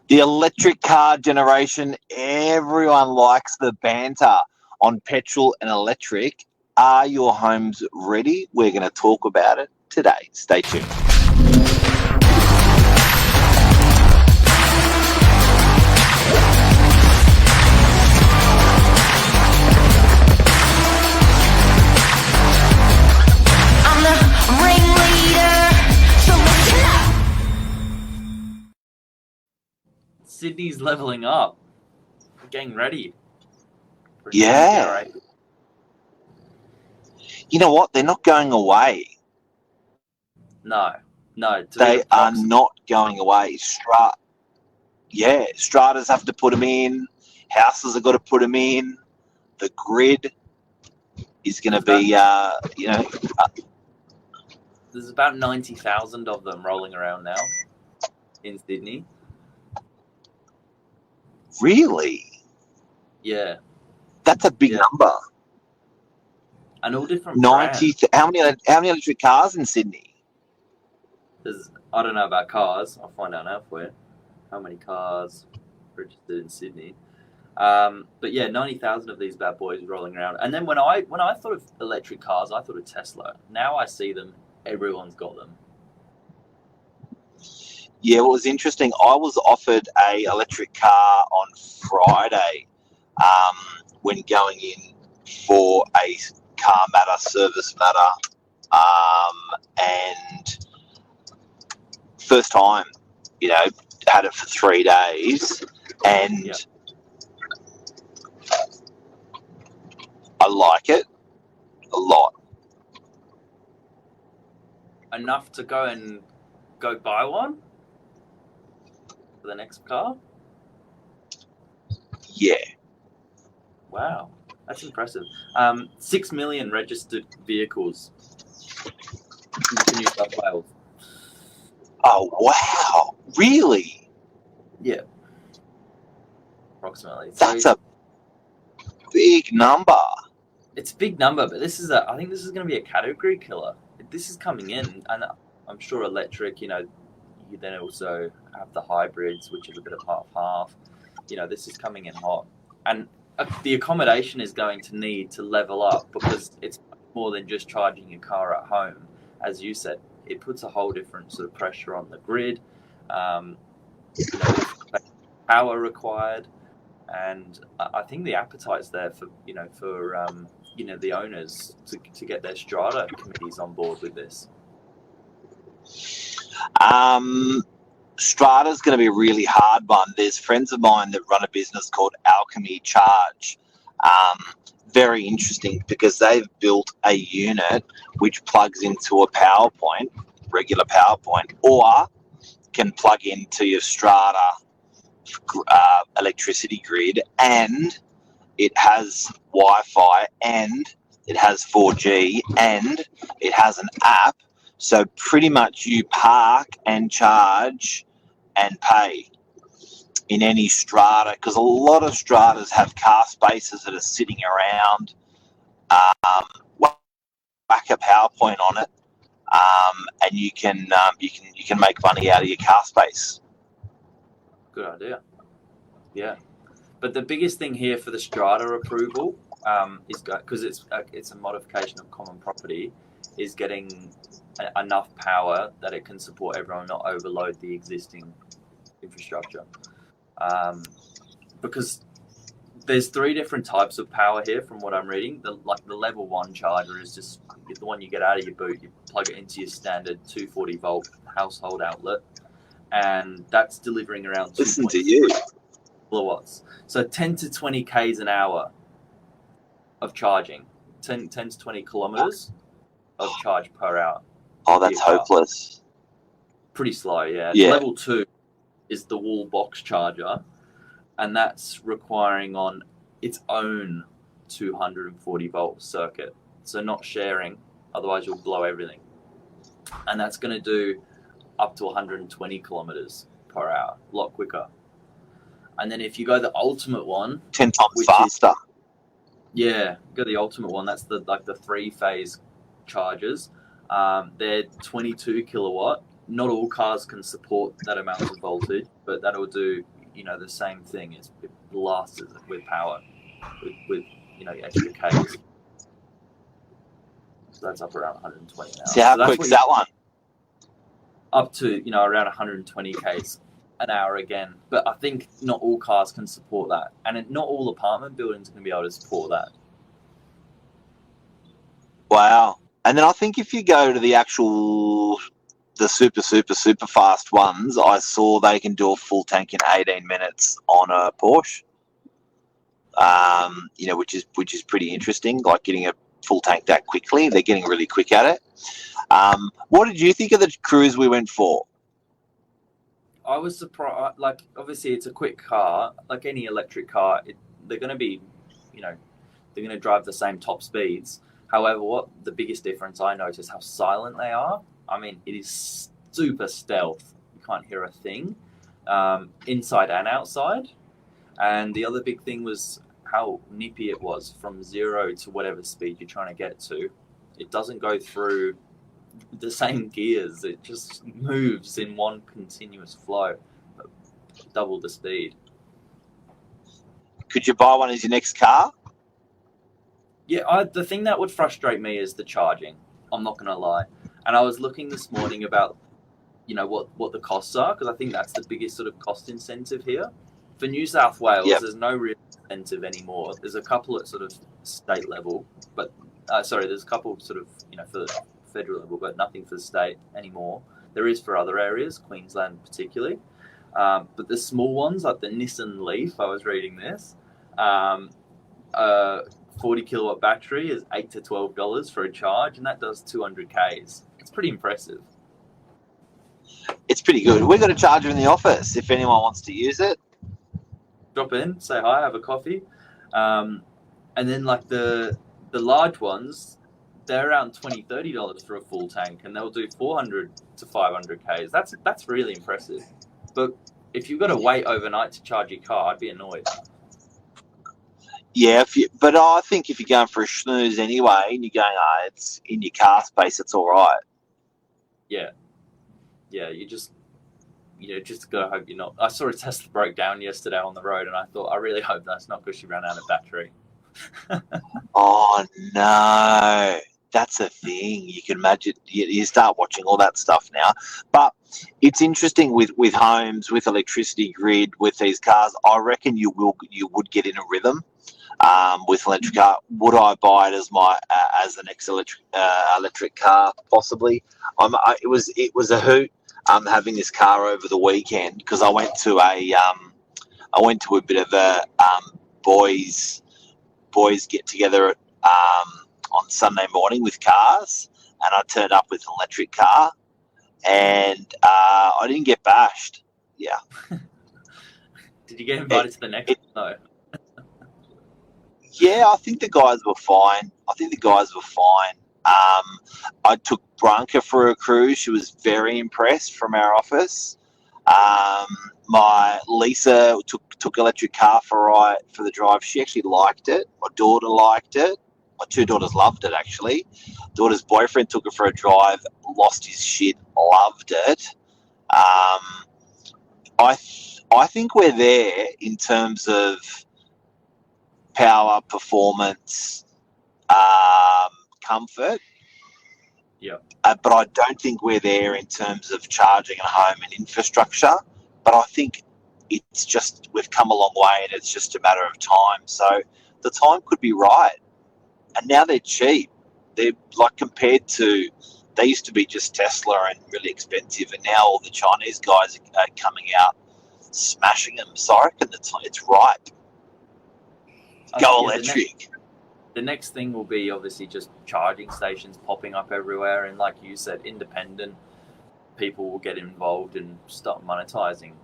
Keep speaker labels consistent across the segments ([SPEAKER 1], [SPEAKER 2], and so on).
[SPEAKER 1] The electric car generation, everyone likes the banter on petrol and electric. Are your homes ready? We're going to talk about it today. Stay tuned.
[SPEAKER 2] Sydney's leveling up. We're getting ready.
[SPEAKER 1] Yeah. You know what? They're not going away.
[SPEAKER 2] No.
[SPEAKER 1] They are not going away. Stratas have to put them in. Houses have got to put them in. The grid is going to be,
[SPEAKER 2] There's about 90,000 of them rolling around now in Sydney.
[SPEAKER 1] Really?
[SPEAKER 2] Yeah.
[SPEAKER 1] That's a big number.
[SPEAKER 2] And all different
[SPEAKER 1] 90.
[SPEAKER 2] brands.
[SPEAKER 1] How many electric cars in Sydney?
[SPEAKER 2] I don't know about cars. I'll find out now for you. How many cars registered in Sydney? But yeah, 90,000 of these bad boys rolling around. And then when I thought of electric cars, I thought of Tesla. Now I see them. Everyone's got them.
[SPEAKER 1] Yeah, what was interesting, I was offered a electric car on Friday when going in for a car matter, service matter, and first time, had it for 3 days, and I like it a lot.
[SPEAKER 2] Enough to go buy one for the next car?
[SPEAKER 1] Yeah.
[SPEAKER 2] Wow, that's impressive. 6 million registered vehicles in New South Wales.
[SPEAKER 1] Oh, wow. Really?
[SPEAKER 2] Yeah. Approximately.
[SPEAKER 1] That's a big number.
[SPEAKER 2] It's a big number, but I think this is going to be a category killer. This is coming in, and I'm sure electric, you then also have the hybrids, which is a bit of half-half. This is coming in hot. And the accommodation is going to need to level up because it's more than just charging your car at home. As you said, it puts a whole different sort of pressure on the grid, power required, and I think the appetite's there for the owners to get their strata committees on board with this.
[SPEAKER 1] Strata's going to be a really hard one. There's friends of mine that run a business called Alchemy Charge. Very interesting because they've built a unit which plugs into a regular PowerPoint, or can plug into your strata electricity grid, and it has Wi-Fi, and it has 4G, and it has an app. So pretty much you park and charge and pay in any strata, because a lot of stratas have car spaces that are sitting around. Whack a PowerPoint on it, and you can make money out of your car space.
[SPEAKER 2] Good idea. Yeah, but the biggest thing here for the strata approval is because it's a modification of common property, is getting enough power that it can support everyone, not overload the existing infrastructure. Because there's 3 different types of power here from what I'm reading. The level 1 charger is just the one you get out of your boot. You plug it into your standard 240 volt household outlet, and that's delivering around 2.3 kilowatts. So 10 to 20 k's an hour of charging, 10 to 20 kilometers of charge per hour.
[SPEAKER 1] Oh, that's hopeless.
[SPEAKER 2] Pretty slow, yeah. Level 2 is the wall box charger, and that's requiring on its own 240 volt circuit. So not sharing, otherwise you'll blow everything. And that's going to do up to 120 kilometers per hour, a lot quicker. And then if you go the ultimate one,
[SPEAKER 1] 10 times faster.
[SPEAKER 2] Go the ultimate one. That's the 3-phase chargers. They're 22 kilowatt. Not all cars can support that amount of voltage, but that'll do the same thing. It blasts it with power, with extra Ks. So that's up around 120 an hour.
[SPEAKER 1] See how
[SPEAKER 2] so
[SPEAKER 1] quick's that one?
[SPEAKER 2] Up to around 120 Ks an hour again. But I think not all cars can support that, and not all apartment buildings can be able to support that.
[SPEAKER 1] Wow. And then I think if you go to the super fast ones, I saw they can do a full tank in 18 minutes on a Porsche. Which is pretty interesting, like getting a full tank that quickly. They're getting really quick at it. What did you think of the cruise we went for?
[SPEAKER 2] I was surprised. Like, obviously, it's a quick car. Like any electric car, they're going to be, they're going to drive the same top speeds. However, what the biggest difference I noticed how silent they are. I mean, it is super stealth. You can't hear a thing, inside and outside. And the other big thing was how nippy it was from 0 to whatever speed you're trying to get to. It doesn't go through the same gears. It just moves in one continuous flow, double the speed.
[SPEAKER 1] Could you buy one as your next car?
[SPEAKER 2] Yeah, the thing that would frustrate me is the charging. I'm not going to lie. And I was looking this morning about, what the costs are, because I think that's the biggest sort of cost incentive here. For New South Wales, There's no real incentive anymore. There's a couple at sort of state level, but there's a couple sort of for the federal level, but nothing for the state anymore. There is for other areas, Queensland particularly, but the small ones like the Nissan Leaf. I was reading this. 40 kilowatt battery is $8 to $12 for a charge, and that does 200 Ks. It's pretty impressive.
[SPEAKER 1] It's pretty good. We've got a charger in the office if anyone wants to use it.
[SPEAKER 2] Drop in, say hi, have a coffee. And then like the large ones, they're around $20, $30 for a full tank, and they'll do 400 to 500 Ks. That's really impressive. But if you've got to wait overnight to charge your car, I'd be annoyed.
[SPEAKER 1] Yeah, but I think if you're going for a snooze anyway, and you're going, it's in your car space, it's all right.
[SPEAKER 2] Yeah, you just gotta hope you're not. I saw a Tesla broke down yesterday on the road, and I thought, I really hope that's not because she ran out of battery.
[SPEAKER 1] Oh no, that's a thing. You can imagine. You start watching all that stuff now, but it's interesting with homes, with electricity grid, with these cars. I reckon you would get in a rhythm. With electric car, would I buy it as the next electric car? Possibly. It was a hoot. Having this car over the weekend because I went to a bit of a boys get together on Sunday morning with cars, and I turned up with an electric car, and I didn't get bashed. Yeah.
[SPEAKER 2] Did you get invited to the next? No.
[SPEAKER 1] Yeah, I think the guys were fine. I took Branca for a cruise. She was very impressed from our office. My Lisa took electric car for the drive. She actually liked it. My daughter liked it. My two daughters loved it, actually. Daughter's boyfriend took her for a drive, lost his shit, loved it. I think we're there in terms of power, performance, comfort.
[SPEAKER 2] Yeah.
[SPEAKER 1] But I don't think we're there in terms of charging at home and infrastructure. But I think it's just we've come a long way, and it's just a matter of time. So the time could be right. And now they're cheap. They're like compared to they used to be just Tesla and really expensive, and now all the Chinese guys are coming out smashing them. So I reckon it's ripe. Go electric.
[SPEAKER 2] The next thing will be obviously just charging stations popping up everywhere, and like you said, independent people will get involved and start monetizing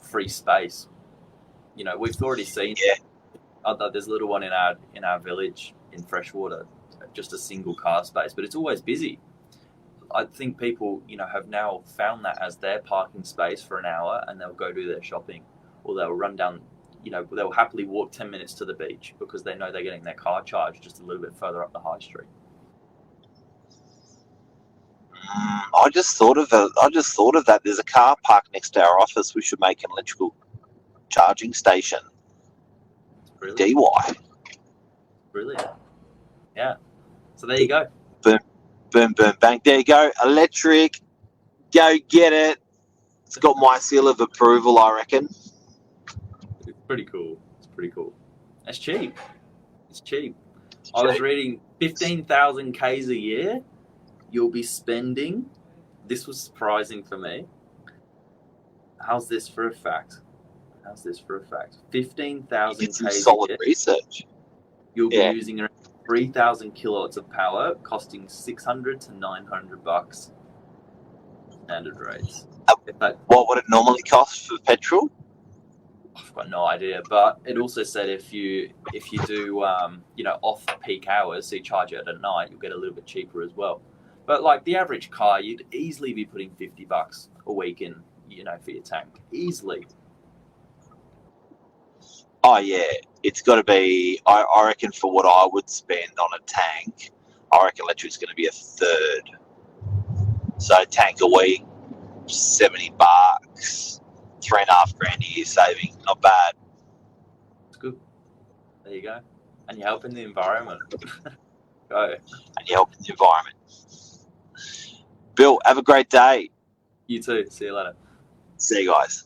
[SPEAKER 2] free space. We've already seen. Yeah. There's a little one in our village in Freshwater, just a single car space, but it's always busy. I think people, have now found that as their parking space for an hour, and they'll go do their shopping, or they'll run down. They'll happily walk 10 minutes to the beach because they know they're getting their car charged just a little bit further up the high street.
[SPEAKER 1] I just thought of that. There's a car park next to our office. We should make an electrical charging station.
[SPEAKER 2] Brilliant.
[SPEAKER 1] DY.
[SPEAKER 2] Brilliant. Yeah. So there you go.
[SPEAKER 1] Boom, boom, boom, bang. There you go. Electric. Go get it. It's got my seal of approval, I reckon.
[SPEAKER 2] It's pretty cool. It's pretty cool. It's cheap. It's cheap. I was reading 15,000 Ks a year. You'll be spending. This was surprising for me. How's this for a fact? 15,000
[SPEAKER 1] It's some
[SPEAKER 2] Ks a
[SPEAKER 1] solid
[SPEAKER 2] year.
[SPEAKER 1] research.
[SPEAKER 2] You'll be using around 3,000 kilowatts of power, costing $600 to $900 standard rates.
[SPEAKER 1] What would it normally cost for petrol?
[SPEAKER 2] I've got no idea, but it also said if you do off peak hours, so you charge it at night, you'll get a little bit cheaper as well. But like the average car, you'd easily be putting $50 a week in, for your tank, easily.
[SPEAKER 1] Oh yeah, it's got to be. I reckon for what I would spend on a tank, I reckon electric's going to be a third. So tank a week, $70, $3.5 grand a year saving, not bad.
[SPEAKER 2] It's good. There you go, and you're helping the environment. Go.
[SPEAKER 1] And you're helping the environment. Bill, have a great day.
[SPEAKER 2] You too. See you later.
[SPEAKER 1] See you guys.